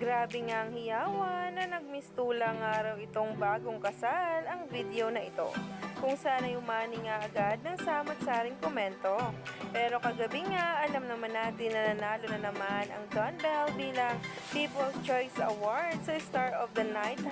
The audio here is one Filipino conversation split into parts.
Grabe nga ang hiyawan na nagmistulang araw itong bagong kasal ang video na ito, kung saan ay umani nga agad ng samot-saring komento. Pero kagabi nga, alam naman natin na nanalo na naman ang Don Bell bilang People's Choice Award sa Star of the Night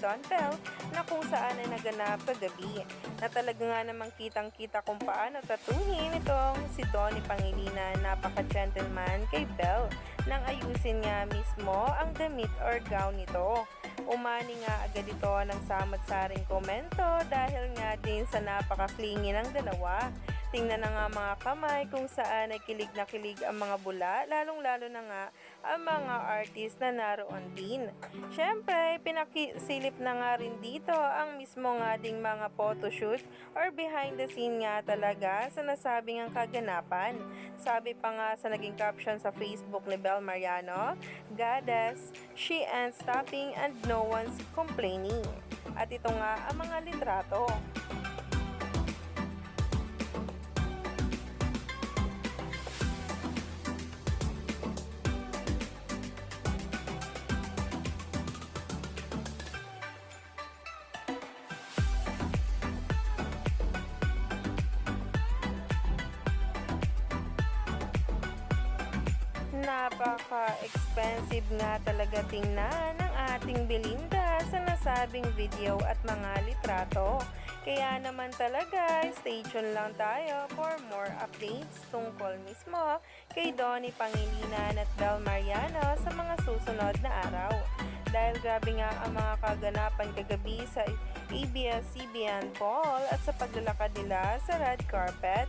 #DonBell na kung saan ay naganap kagabi. Na talaga nga namang kitang-kita kung paano tatuhin itong si Donnie Pangilinan, napaka-gentleman kay Bell nang ayusin nga mismo ang damit or gown nito. Umani nga agad ito ng samot-saring komento dahil nga din sa napaka-clingy ng dalawa. Tingnan na nga mga kamay kung saan ay kilig na kilig ang mga bula, lalong-lalo na nga ang mga artist na naroon din. Siyempre, pinakisilip na nga rin dito ang mismo nga ding mga photoshoot or behind the scene nga talaga sa nasabing ang kaganapan. Sabi pa nga sa naging caption sa Facebook ni Bel Mariano, "Goddess, she ain't stopping and no one's complaining." At ito nga ang mga litrato. Napaka-expensive nga talaga tingnan ng ating Belinda sa nasabing video at mga litrato. Kaya naman talaga, stay tuned lang tayo for more updates tungkol mismo kay Donnie Pangilinan at Bel Mariano sa mga susunod na araw. Dahil grabe nga ang mga kaganapan kagabi sa ABS-CBN Ball at sa paglalakad nila sa red carpet.